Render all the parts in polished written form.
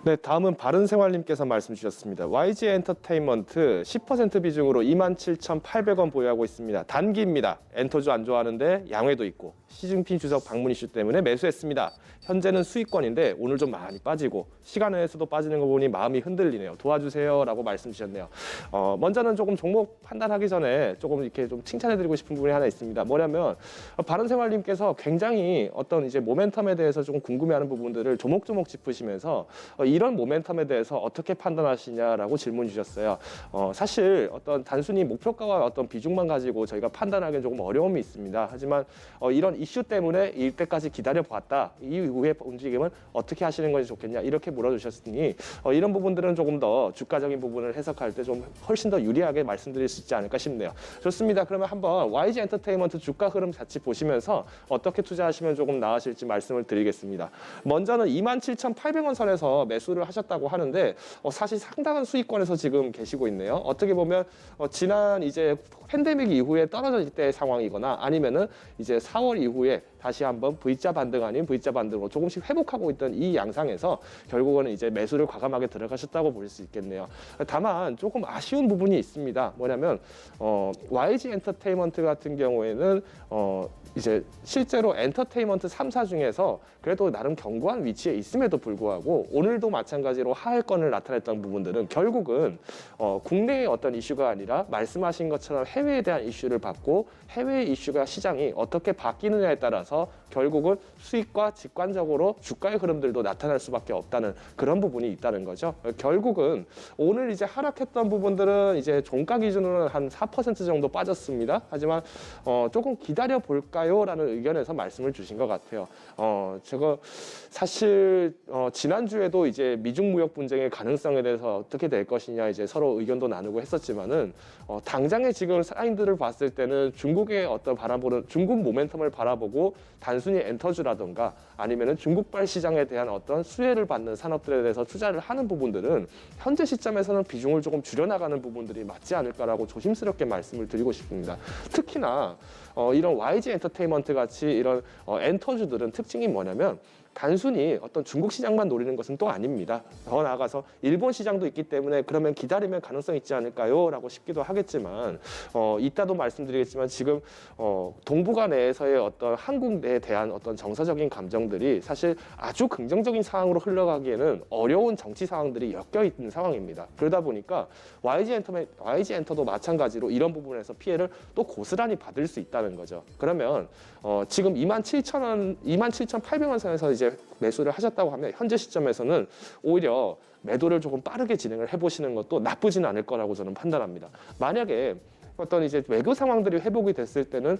네, 다음은 바른생활님께서 말씀 주셨습니다. YG 엔터테인먼트 10% 비중으로 27,800원 보유하고 있습니다. 단기입니다. 엔터주 안 좋아하는데 양회도 있고 시진핑 주석 방문 이슈 때문에 매수했습니다. 현재는 수익권인데 오늘 좀 많이 빠지고 시간에서도 빠지는 거 보니 마음이 흔들리네요. 도와주세요 라고 말씀 주셨네요. 먼저는 조금 종목 판단하기 전에 조금 이렇게 좀 칭찬해드리고 싶은 부분이 하나 있습니다. 뭐냐면 바른생활님께서 굉장히 어떤 이제 모멘텀에 대해서 조금 궁금해하는 부분들을 조목조목 짚으시면서 이런 모멘텀에 대해서 어떻게 판단하시냐라고 질문 주셨어요. 사실 어떤 단순히 목표가와 어떤 비중만 가지고 저희가 판단하기는 조금 어려움이 있습니다. 하지만 이런 이슈 때문에 이때까지 기다려 봤다. 이후에 움직임은 어떻게 하시는 것이 좋겠냐 이렇게 물어주셨으니 이런 부분들은 조금 더 주가적인 부분을 해석할 때 좀 훨씬 더 유리하게 말씀드릴 수 있지 않을까 싶네요. 좋습니다. 그러면 한번 YG 엔터테인먼트 주가 흐름 같이 보시면서 어떻게 투자하시면 조금 나으실지 말씀을 드리겠습니다. 먼저는 27,800원 선에서 매수를 하셨다고 하는데 사실 상당한 수익권에서 지금 계시고 있네요. 어떻게 보면 지난 이제 팬데믹 이후에 떨어질 때의 상황이거나 아니면은 이제 4월 이후에 다시 한번 V자 반등 아닌 V자 반등으로 조금씩 회복하고 있던 이 양상에서 결국은 이제 매수를 과감하게 들어가셨다고 볼 수 있겠네요. 다만 조금 아쉬운 부분이 있습니다. 뭐냐면 YG 엔터테인먼트 같은 경우에는 이제 실제로 엔터테인먼트 3사 중에서 그래도 나름 견고한 위치에 있음에도 불구하고 오늘도 마찬가지로 하회권을 나타냈던 부분들은 결국은 국내의 어떤 이슈가 아니라 말씀하신 것처럼 해외에 대한 이슈를 받고 해외 이슈가 시장이 어떻게 바뀌느냐에 따라서 결국은 수익과 직관적으로 주가의 흐름들도 나타날 수밖에 없다는 그런 부분이 있다는 거죠. 결국은 오늘 이제 하락했던 부분들은 이제 종가 기준으로는 한 4% 정도 빠졌습니다. 하지만 조금 기다려 볼까요? 라는 의견에서 말씀을 주신 것 같아요. 제가 사실 지난주에도 이제 미중 무역 분쟁의 가능성에 대해서 어떻게 될 것이냐 이제 서로 의견도 나누고 했었지만은 당장의 지금 사인들을 봤을 때는 중국의 어떤 바라보는 중국 모멘텀을 바라보고 단순히 엔터주라던가 아니면은 중국발 시장에 대한 어떤 수혜를 받는 산업들에 대해서 투자를 하는 부분들은 현재 시점에서는 비중을 조금 줄여나가는 부분들이 맞지 않을까라고 조심스럽게 말씀을 드리고 싶습니다. 특히나 이런 YG 엔터테인먼트 같이 이런 엔터주들은 특징이 뭐냐면 단순히 어떤 중국 시장만 노리는 것은 또 아닙니다. 더 나아가서 일본 시장도 있기 때문에 그러면 기다리면 가능성 있지 않을까요? 라고 싶기도 하겠지만 이따도 말씀드리겠지만 지금 동북아 내에서의 어떤 한국 내에 대한 어떤 정서적인 감정들이 사실 아주 긍정적인 상황으로 흘러가기에는 어려운 정치 상황들이 엮여 있는 상황입니다. 그러다 보니까 YG 엔터도 마찬가지로 이런 부분에서 피해를 또 고스란히 받을 수 있다는 거죠. 그러면 지금 27,000원, 27,800원 선에서 이제 매수를 하셨다고 하면 현재 시점에서는 오히려 매도를 조금 빠르게 진행을 해보시는 것도 나쁘지는 않을 거라고 저는 판단합니다. 만약에 어떤 이제 외교 상황들이 회복이 됐을 때는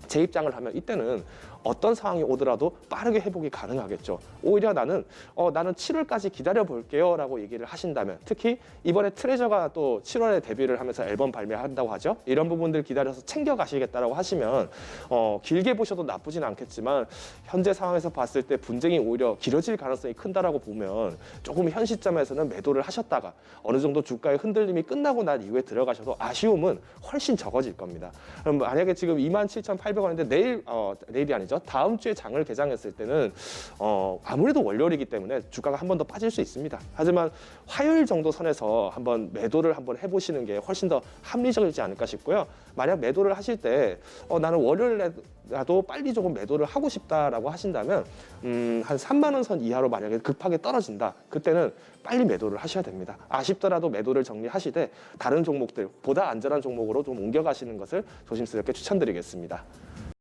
제 입장을 하면 이때는 어떤 상황이 오더라도 빠르게 회복이 가능하겠죠. 오히려 나는 7월까지 기다려 볼게요 라고 얘기를 하신다면 특히 이번에 트레저가 또 7월에 데뷔를 하면서 앨범 발매한다고 하죠. 이런 부분들 기다려서 챙겨 가시겠다라고 하시면 길게 보셔도 나쁘진 않겠지만 현재 상황에서 봤을 때 분쟁이 오히려 길어질 가능성이 큰다라고 보면 조금 현 시점에서는 매도를 하셨다가 어느 정도 주가의 흔들림이 끝나고 난 이후에 들어가셔도 아쉬움은 훨씬 적어질 겁니다. 그럼 만약에 지금 27,800원인데 내일이 아니죠. 다음 주에 장을 개장했을 때는 아무래도 월요일이기 때문에 주가가 한 번 더 빠질 수 있습니다. 하지만 화요일 정도 선에서 한번 매도를 한번 해보시는 게 훨씬 더 합리적이지 않을까 싶고요. 만약 매도를 하실 때 나는 월요일에라도 빨리 조금 매도를 하고 싶다라고 하신다면 한 3만 원 선 이하로 만약에 급하게 떨어진다. 그때는 빨리 매도를 하셔야 됩니다. 아쉽더라도 매도를 정리하시되 다른 종목들 보다 안전한 종목으로 좀 옮겨가시는 것을 조심스럽게 추천드리겠습니다.